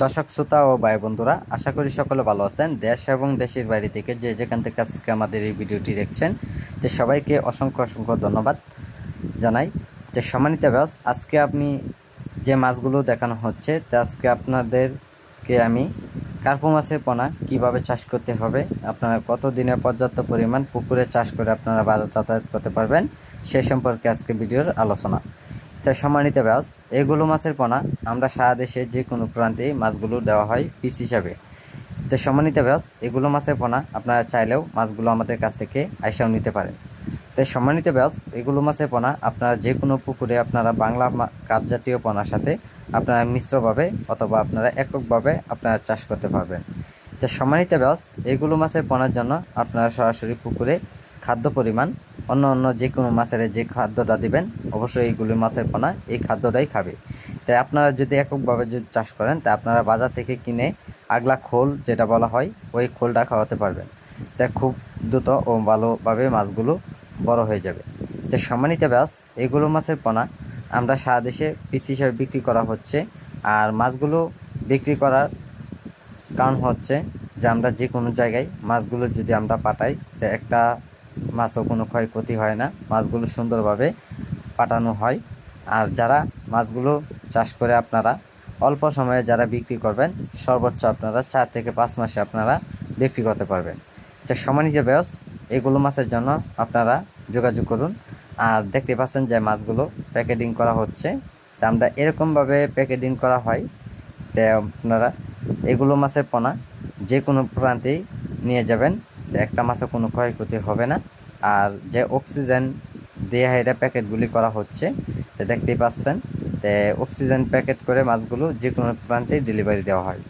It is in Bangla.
দর্শক শ্রোতা ও ভাই বন্ধুরা, আশা করি সকলে ভালো আছেন। দেশ এবং দেশের বাইরে থেকে যে যেখান থেকে আজকে আমাদের এই ভিডিওটি দেখছেন, যে সবাইকে অসংখ্য অসংখ্য ধন্যবাদ জানাই। যে সম্মানিত ব্যাস, আজকে আপনি যে মাছগুলো দেখানো হচ্ছে, তা আজকে আপনাদেরকে আমি কার্পু মাছের পোনা কিভাবে চাষ করতে হবে, আপনারা কত দিনের পর্যাপ্ত পরিমাণ পুকুরে চাষ করে আপনারা বাজার যাতায়াত করতে পারবেন, সে সম্পর্কে আজকে ভিডিওর আলোচনা। তাই সম্মানিত ব্যাস, এগুলো মাছের পোনা আমরা সারা দেশে যে কোনো প্রান্তে মাছগুলো দেওয়া হয় পিস হিসাবে। তো সম্মানিত ব্যাস, এগুলো মাছের পোনা আপনারা চাইলেও মাছগুলো আমাদের কাছ থেকে আইসাও নিতে পারেন। তাই সম্মানিত ব্যাস, এগুলো মাছের পোনা আপনারা যে কোনো পুকুরে আপনারা বাংলা কাপ জাতীয় পোনার সাথে আপনারা মিশ্রভাবে অথবা আপনারা এককভাবে আপনারা চাষ করতে পারবেন। তো সম্মানিত ব্যাস, এগুলো মাছের পোনার জন্য আপনারা সরাসরি পুকুরে খাদ্য পরিমাণ অন্য যে কোনো মাছের যে খাদ্যটা দিবেন, অবশ্যই এইগুলো মাছের পোনা এই খাদ্যটাই খাবে। তাই আপনারা যদি এককভাবে যদি চাষ করেন, তা আপনারা বাজার থেকে কিনে আগলা খোল যেটা বলা হয়, ওই খোলটা খাওয়াতে পারবেন। তাই খুব দ্রুত ও ভালোভাবে মাছগুলো বড় হয়ে যাবে। তো সম্মানিত ব্যাস, এগুলো মাছের পোনা আমরা সারা দেশে পিস হিসাবে বিক্রি করা হচ্ছে। আর মাছগুলো বিক্রি করার কারণ হচ্ছে যে আমরা যে কোনো জায়গায় মাছগুলো যদি আমরা পাঠাই, তো একটা মাছও কোনো ক্ষয়ক্ষতি হয় না, মাছগুলো সুন্দরভাবে পাঠানো হয়। আর যারা মাছগুলো চাষ করে আপনারা অল্প সময়ে যারা বিক্রি করবেন, সর্বোচ্চ আপনারা 4 থেকে 5 মাসে আপনারা বিক্রি করতে পারবেন। যা সম্মানিত ব্যাস, এগুলো মাছের জন্য আপনারা যোগাযোগ করুন। আর দেখতে পাচ্ছেন যে মাছগুলো প্যাকেটিং করা হচ্ছে, তা আমরা এরকমভাবে প্যাকেটিং করা হয়। তাই আপনারা এগুলো মাছের পোনা যে কোনো প্রান্তেই নিয়ে যাবেন, তো একটা মাছের কোনো ক্ষয়ক্ষতি হবে না। আর যে অক্সিজেন দিয়ে এরা প্যাকেটগুলি করা হচ্ছে, তো দেখতেই পাচ্ছেন, তো অক্সিজেন প্যাকেট করে মাছগুলো যে কোনো প্রান্তেই ডেলিভারি দেওয়া হয়।